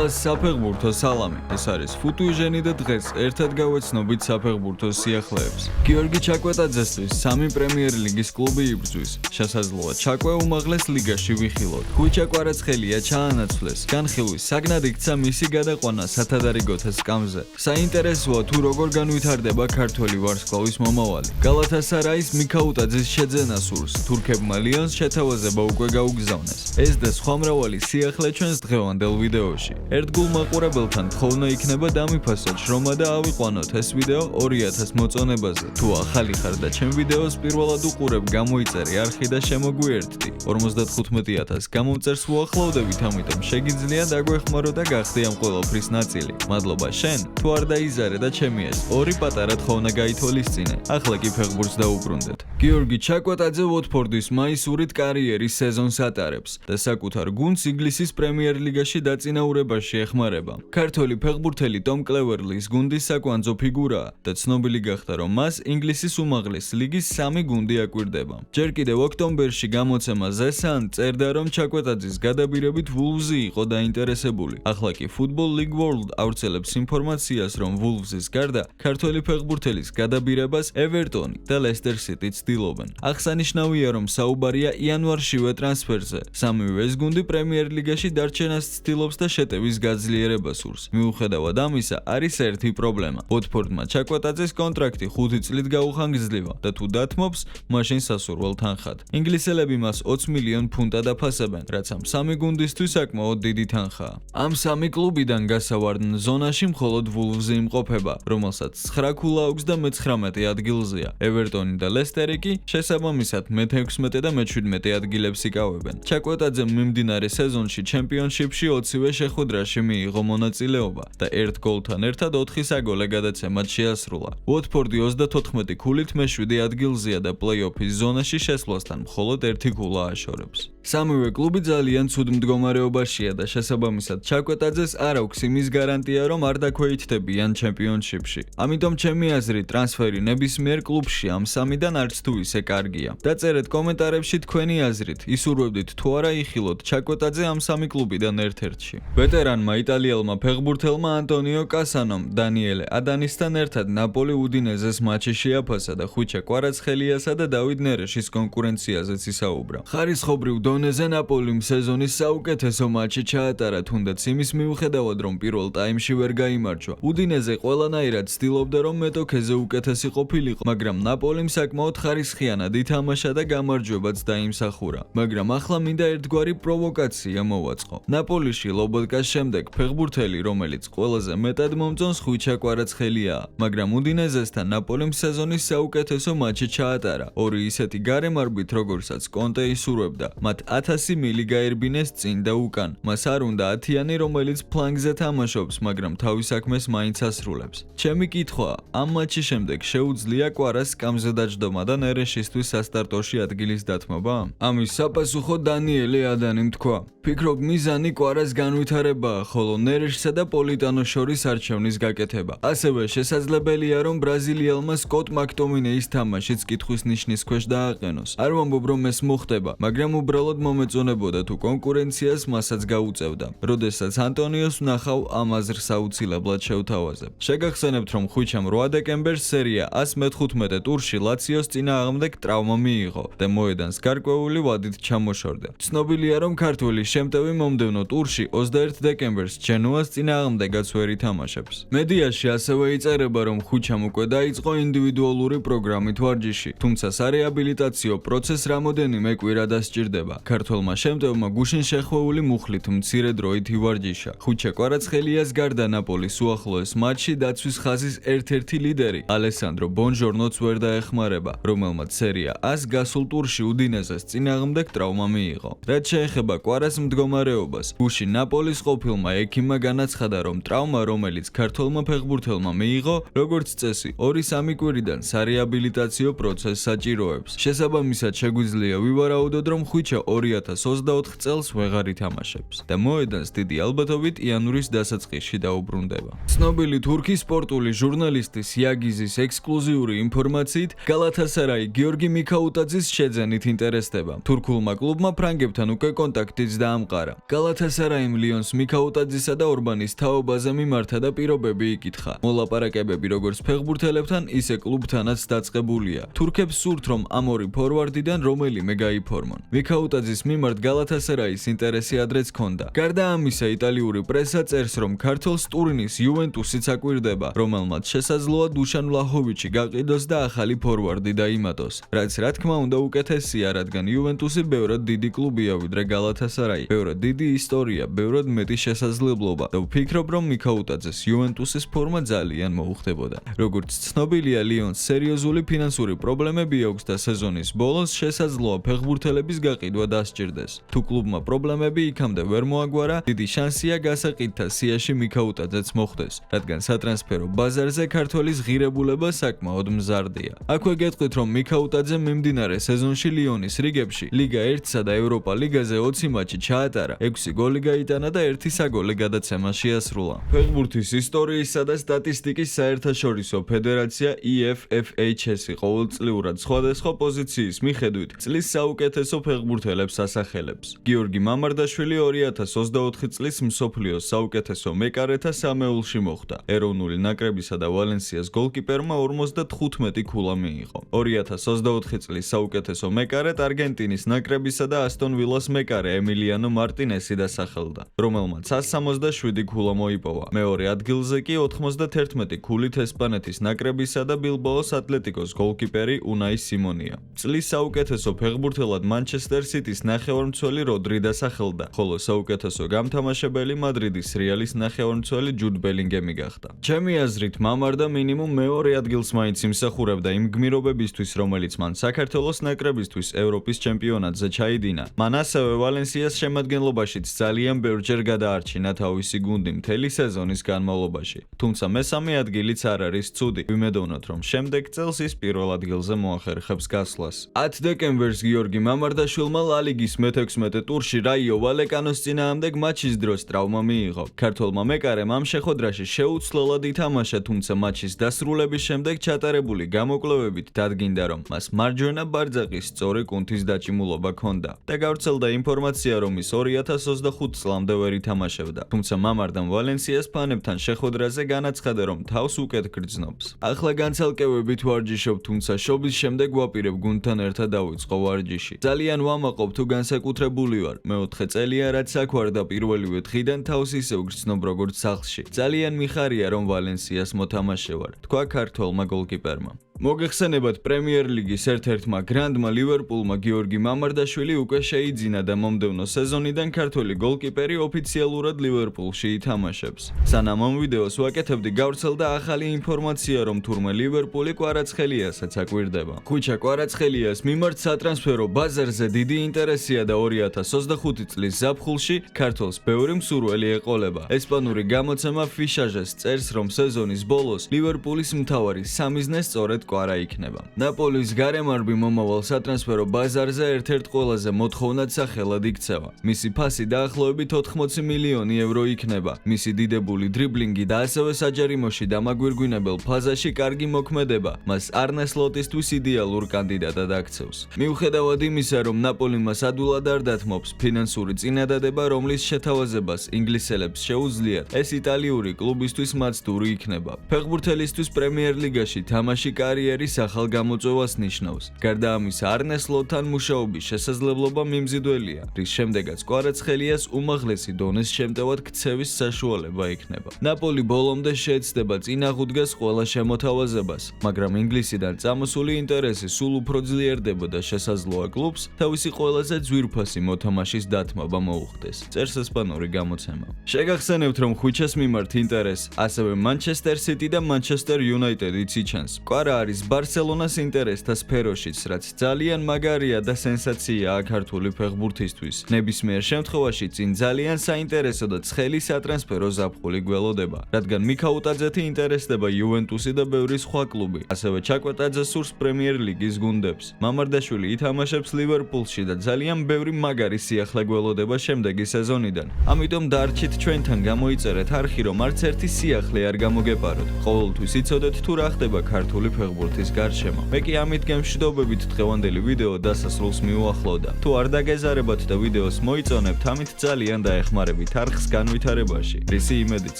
ყველას საფეხბურთო სალამი. ეს არის ფუტუიჟენი და დღეს ერთად გავეცნობით საფეხბურთო სიახლეებს. გიორგი ჩაკვეტაძესთვის 3 პრემიერ ლიგის კლუბი იბრძვის. შესაძლოა ჩაკვე უმაღლეს ლიგაში ვიხილოთ. ხუჩა კვარაცხელია ჩაანაცვლეს. განხილვის საგნად იქცა მისი გადაყვანა სათადარიგოთა სკამზე. საინტერესოა თუ როგორ განვითარდება ქართველი ვარსკვლავის მომავალი. გალათასარაის მიქაუტაძის შეძენა სურს. თურქებმა ლიონს შეთავაზება უკვე გაუგზავნეს. ეს და სხვა მრავალი სიახლე ჩვენს დღევანდელ ვიდეოში. ერთგულ მაყურებელთან თხოვნა იქნება დამიფასოთ შრომა და ავიყვანოთ ეს ვიდეო 2000 მოწონებაზე. თუ ახალი ხარ და ჩემ ვიდეოს პირველად უყურებ, გამოიწერე არხი და შემოგვიერთდი. 55000 გამომწერს უახლოვდებით, ამიტომ შეგიძლია დაგვეხმარო და გახდე ამ ყველაფრის ნაწილი. მადლობა შენ, თუ არ დაიზარე და ჩემი ეს 2 პატარა თხოვნა გაითვალისწინე. ახლა კი ფეხბურთს დაუბრუნდეთ. გიორგი ჩაკვეტაძე ვოტფორდის მაისურით კარიერის სეზონს ატარებს და საკუთარ გუნდს ინგლისის პრემიერ ლიგაში დაწინაურებაში ეხმარება. ქართველი ფეხბურთელი ტომ კლევერლის გუნდის საკვანძო ფიგურაა და ცნობილი გახდა, რომ მას ინგლისის უმაღლეს ლიგის 3 გუნდი აკვირდება. ჯერ კიდევ ოქტომბერში გამოცემა The Sun წერდა, რომ ჩაკვეტაძის გადაბირებით ვულვზი იყო დაინტერესებული. ახლა კი Football League World ავრცელებს ინფორმაციას, რომ ვულვზის გარდა ქართველი ფეხბურთელის გადაბირებას ევერტონი და ლესტერ სიტი ცდილობენ. აღსანიშნავია, რომ საუბარია იანვარშივე ტრანსფერზე. სამივე ეს გუნდი პრემიერ ლიგაში დარჩენას ცდილობს და შეტევის გაძლიერებას სურს. მიუხედავად ამისა, არის ერთი პრობლემა. ვოტფორდმა ჩაკვეტაძეს კონტრაქტი 5 წლით გაუხანგრძლива და თუ დათმობს, მაშინ სასურველ თანხად. ინგლისელები მას 20 მილიონ ფუნტად აფასებენ, რაც ამ 3 გუნდისთვის საკმაოდ დიდი თანხაა. ამ 3 კლუბიდან გასავარდნ ზონაში მხოლოდ ვულვზი იმყოფება, რომელსაც 9 ქულა აქვს და მე-19 ადგილზეა. ევერტონი და ლესტერი კი შესაბამისად მე-16 და მე-17 ადგილებს იკავებენ. ჩაკვეტაძემ მიმდინარე სეზონში ჩემპიონშიპში 20-ვე შეხვედრაში მიიღო მონაწილეობა და 1 გოლთან ერთად 4 საგოლე გადაცემად შეასრულა. ვოტფორდი 34 ქულით მე-7 ადგილზეა და პლეი-ოფის ზონაში შესვლასთან მხოლოდ 1 ქულა აშორებს. სამივე კლუბი ძალიან ცუდ მდგომარეობაშია და შესაბამისად ჩაკვეტაძეს არ აქვს იმის გარანტია, რომ არ დაქვეითდებიან ჩემპიონშიპში. ამიტომ ჩემი აზრით ტრანსფერი ნებისმიერ კლუბში ამ 3-დან არც თუ ისე კარგია. დაწერეთ კომენტარებში თქვენი აზრით, ისურვებდით თუ არა იხილოთ ჩაკვეტაძე ამ 3 კლუბიდან ერთ-ერთში. ვეტერანმა იტალიელმა ფეხბურთელმა ანტონიო კასანომ დანიელე ადანისთან ერთად ნაპოლი უდინეზეს მატჩი შეაფასა და ხუჩა კვარაცხელიასა და დავიდ ნერეშის კონკურენციაზეც ისაუბრა. ხარისხობრივ დონეზე ნაპოლიმ სეზონის საუკეთესო მატჩი ჩაატარა, თუნდაც იმის მიუხედავად, რომ პირველ ტაიმში ვერ გაიმარჯვა. უდინეზე ყველანაირად ცდილობდა, რომ მეტოქეზე უკეთესი ყოფილიყო, მაგრამ ნაპოლიმ საკმაოდ ხარისხიანად ითამაშა და გამარჯვებაც დაიმსახურა. მაგრამ ახლა მინდა ერთგვარი პროვოკაცია მოვაწყო. ნაპოლიში ლობოტკას შემდეგ ფეხბურთელი, რომელიც ყველაზე მეტად მომწონს, ხუჩა კვარაცხელიაა, მაგრამ უდინეზესთან ნაპოლიმ სეზონის საუკეთესო მატჩი ჩაატარა. 2 ისეთი გარემარბით, როგორსაც კონტე ისურვებდა. მათ 1000 მილი გაერბინეს წინ და უკან. მას არ უნდა 10-იანი, რომელიც ფლანგზე თამაშობს, მაგრამ თავის საქმეს მაინც ასრულებს. ჩემი კითხვაა, ამ მატჩის შემდეგ შეუძლია კვარას სკამზე დაჯდომა და ნერეშისთვის სასტარტოში ადგილის დათმობა? ამის საპასუხო დანიელე ადანიმ თქვა. ფიქრობ მიზანი კვარას განვითარებაა, ხოლო ნერეშსა და პოლიტანოს შორის არჩევნის გაკეთება. ასევე შესაძლებელია, რომ ბრაზილიელმა სკოტ მაკტომინეის თამაშიც კითხვის ნიშნის ქვეშ დააყენოს. არ ვამბობ, რომ ეს მოხდება, მაგრამ უბრალოდ მომეწონებოდა თუ კონკურენციას მასაც გაუწევდა. როდესაც ანტონიოს ვნახავ, ამ აზრს აუცილებლად შევთავაზებ. შეგახსენებთ, რომ ხუჩამ 8 დეკემბერს სერია A-ს მე-15 ტურში ლაციოს წინააღმდეგ ტრავმა მიიღო და მოედანს გარკვეული ვადით ჩამოშორდა. ცნობილია, რომ ქართველი შემტევი მომდევნო ტურში 21 დეკემბერს ჯენოას წინააღმდეგაც ვერ ითამაშებს. მედიაში ასევე იწერება, რომ ხუჩამ უკვე დაიწყო ინდივიდუალური პროგრამით ვარჯიში, თუმცა სარეაბილიტაციო პროცესს რამოდენიმე კვირა დასჭირდება. ქართველმა შემტევმა გუშინ შეხვეული მუხლით მცირე დროით ივარჯიშა. ხუჩა კვარაცხელიას გარდა ნაპოლის უახლოეს მატჩში დაცვის ხაზის ერთ-ერთი ლიდერი ალესანდრო ბონჟორნოც ვერ დაეხმარება, რომელმაც სერია A-ს გასულ ტურში უდინეზეს წინააღმდეგ ტრავმა მიიღო. რაც შეეხება კვარას მდგომარეობას, გუშინ ნაპოლის ყოფილმა ექიმმა განაცხადა, რომ ტრავმა, რომელიც ქართველმა ფეხბურთელმა მიიღო, როგორც წესი, 2-3 კვირიდან სარეაბილიტაციო პროცესს საჭიროებს. შესაბამისად, შეგვიძლია ვივარაუდოთ, რომ ხუჩა 2024 წელს ვეღარ ითამაშებს და მოედანს დიდი ალბათობით იანვრის დასაწყისში დაუბრუნდება. ცნობილი თურქი სპორტული ჟურნალისტის იაგიზის ექსკლუზიური ინფორმაციით გალათასარაი გიორგი მიქაუტაძის შეძენით ინტერესდება. თურქულმა კლუბმა ფრანგებთან უკვე კონტაქტიც დაამყარა. გალათასარაიმ ლიონს მიქაუტაძისა და ორბანის თაობაზე მიმართა და პირობები იკითხა. მოლაპარაკებები როგორც ფეხბურთელებთან, ისე კლუბთანაც დაწყებულია. თურქებს სურთ, რომ ამ ორი ფორვარდიდან რომელიმე გაიფორმონ. მიქაუტაძის მიმართ გალათასარაის ინტერესი ადრეც ჰქონდა. გარდა ამისა, იტალიური პრესა წერს, რომ ქართველს ტურინის იუვენტუსიც აკვირდება, რომელმაც შესაძლოა დუშან ვლაჰოვიჩი გაყიდოს და ახალი ფორვარდი დაიმატოს. რაც რა თქმა უნდა უკეთესია, რადგან იუვენტუსი ბევრად დიდი კლუბია ვიდრე გალათასარაი. ბევრად დიდი ისტორია, ბევრად მეტი შესაძლებლობა და ვფიქრობ, რომ მიქაუტაძეს იუვენტუსის ფორმა ძალიან მოუხდებოდა. როგორც ცნობილია, ლიონს სერიოზული ფინანსური პრობლემები აქვს და სეზონის ბოლოს შესაძლოა ფეხბურთელების გაყიდვა დასჭირდეს. თუ კლუბმა პრობლემები იქამდე ვერ მოაგვარა, დიდი შანსია გასაყიდთა სიაში მიქაუტაძეც მოხვდეს, რადგან სატრანსფერო ბაზარზე ქართველის ღირებულება საკმაოდ მზარდია. აქვე გეტყვით, რომ მიქაუტაძე მიმდინარე სეზონში ლიონის რიგებში ლიგა 1-სა და ევროპა ლიგაზე 20 მატჩი ჩაატარა, 6 გოლი გაიტანა და 1 საგოლე გადაცემა შეასრულა. ფეხბურთის ისტორიისა და სტატისტიკის საერთაშორისო ფედერაცია IFFHS-ი ყოველწლიურად სხვადასხვა პოზიციის მიხედვით წლის საუკეთესო ფეხბურთელებს ასახელებს. გიორგი მამარდაშვილი 2024 წლის მსოფლიოს საუკეთესო მეკარეთა სამეულში მოხვდა. ეროვნული ნაკრებისა და ვალენსიას გოლკიპერმა 55 ქულა მიიღო. 2024 წლის საუკეთესო მეკარედ არგენტინის ნაკრებისა და ასტონ ვილას მეკარე ემილიანო მარტინესი დასახელდა, რომელმაც 167 ქულა მოიპოვა. მეორე ადგილზე კი 91 ქულით ესპანეთის ნაკრებისა და ბილბაოს ატლეტიკოს გოლკიპერი უნაი სიმონია. წლის საუკეთესო ფეხბურთელად მანჩესტერ სიტის ნახევარმცველი როდრი დასახელდა, ხოლო საუკეთესო გამთამაშებელი მადრიდის რეალის ნახევარმცველი ჯუდ ბელინგემი გახდა. ჩემი აზრით, მამარდა მინიმუმ მეორე ადგილს მაინც იმსახურებდა იმ გმირობებისთვის, რომელიც მან საქართველოს ნაკრებისთვის ევროპის ჩემპიონატზე ჩაიდინა. მან ასევე ვალენსიას შემადგენლობაშიც ძალიან ბევრჯერ გადაარჩინა თავისი გუნდი მთელი სეზონის განმავლობაში. თუმცა მესამე ადგილიც არ არის ცუდი. ვიმედოვნოთ, რომ შემდეგ წელს ის პირველ ადგილზე მოახერხებს გასვლას. 10 დეკემბერს გიორგი მამარდაშვილმა ლა ლიგის მე-16 ტურში რაიო ვალეკანოს წინააღმდეგ მატჩის დროს ტრავმა მიიღო. ქართველმა მეკარემ ამ შეხვედრაში შეუცვლელად ითამაშა, თუმცა მატჩის დასრულების შემდეგ ჩატარებული გამოკვლევებით დადგინდა, რომ მას მარჯვენა ბარძაყის სწორი კუნთის დაჭიმულობა ჰქონდა და გავრცელდა ინფორმაცია, რომ ის 2025 წლამდე ვერ ითამაშებდა. თუმცა მამარდამ ვალენსიას ფანებთან შეხვედრაზე განაცხადა, რომ თავს უკეთ გრძნობს. ახლა განცალკევებით ვარჯიშობ, თუმცა შობის შემდეგ ვაპირებ გუნდთან ერთად დავიწყო ვარჯიში. ძალიან ვამაყობ თუ განსაკუთრებული ვარ. მეოთხე წელია რაც აქ ვარ და პირველივე დღიდან თავს ისევ გრძნობ როგორც სახლში. ძალიან მიხარია, რომ ვალენსიას მოთამაშე ვარ, თქვა ქართველმა გოლკიპერმა. მოგეხსენებათ, პრემიერ ლიგის ერთ-ერთმა გრანდმა ლივერპულმა გიორგი მამარდაშვილი უკვე შეიძინა და მომდევნო სეზონიდან ქართველი გოლკიპერი ოფიციალურად ლივერპულში ითამაშებს. სანამ ამ ვიდეოს ვაკეთებდი, გავრცელდა ახალი ინფორმაცია, რომ თურმე ლივერპული კვარაცხელიასაც აკვირდება. ხუჩა კვარაცხელიას მიმართ სატრანსფერო ბაზარზე დიდი ინტერესია და 2025 წლის ზაფხულში ქართველს ბევრი მსურველი ეყოლება. ესპანური გამოცემა ფიშაჟეს წერს, რომ სეზონის ბოლოს ლივერპულის მთავარი სამიზნე სწორედ კვარა იქნება. ნაპოლის გარემარბი მომავალ სატრანსფერო ბაზარზე ერთ-ერთ ყველაზე მოთხოვნად სახელად იქცევა. მისი ფასი დაახლოებით 80 მილიონი ევრო იქნება. მისი დიდებული დრიბლინგი და ასევე საჯარიმოში დამაგვირგვინებელ ფაზაში კარგი მოქმედება მას არნე სლოტისთვის იდეალურ კანდიდატად აქცევს. მიუხედავად იმისა, რომ ნაპოლი მას ადვილად არ დათმობს ფინანსური წინადადება, რომლის შეთავაზებას ინგლისელებს შეუძლიათ, ეს იტალიური კლუბისთვის მაცდური იქნება. ფეხბურთელისთვის პრემიერ ლიგაში თამაში კარიერის ახალ გამოწვევას ნიშნავს. გარდა ამისა, არნე სლოტთან მუშაობის შესაძლებლობა მიმზიდველია, რის შემდეგაც კვარაცხელიას უმაღლესი დონის შემტევად ქცევის საშუალება იქნება. ნაპოლი ბოლომდე შეეცდება წინაღუდგას ყველა შემოთავაზებას, მაგრამ ინგლისიდან წამოსული ინტერესი სულ უფრო ძლიერდება და შესაძლოა კლუბს თავისი ყველაზე ძვირფასი მოთამაშის დათმობა მოუხდეს, წერს ესპანური გამოცემა. შეგახსენებთ, რომ ხუჩას მიმართ ინტერესს ასევე მანჩესტერ სიტი და მანჩესტერ იუნაიტედიც იჩენს. კვარა არის ბარსელონას ინტერესთა სფეროშიც, რაც ძალიან მაგარია და სენსაციაა ქართული ფეხბურთისთვის. ნებისმიერ შემთხვევაში წინ ძალიან საინტერესო და ცხელი სატრანსფერო ზაფხული გველოდება, რადგან მიქაუტაძეთი ინტერესდება იუვენტუსი და ბევრი სხვა კლუბი. ასევე ჩაკვეტაძე სურს პრემიერ ლიგის გუნდებს. მამარდაშვილი ითამაშებს ლივერპულში და ძალიან ბევრი მაგარი სიახლე გველოდება შემდეგი სეზონიდან. ამიტომ დარჩით ჩვენთან გამოიწერეთ არხი, რომ არც ერთი სიახლე არ გამოგეპაროთ. ყოველთვის იცოდეთ თუ რა ხდება ქართული ფეხბურთის გარშემო. მე კი ამით გემშვიდობებით დღევანდელი ვიდეო დასასრულს მიუახლოვდა. თუ არ დაგეზარებათ და ვიდეოს მოიწონებთ, ამით ძალიან დაეხმარებით არხს განვითარებაში, რისი იმედიც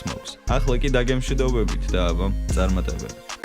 მაქვს. ახლა კი დაგემშვიდობებით და აბა, წარმატებები.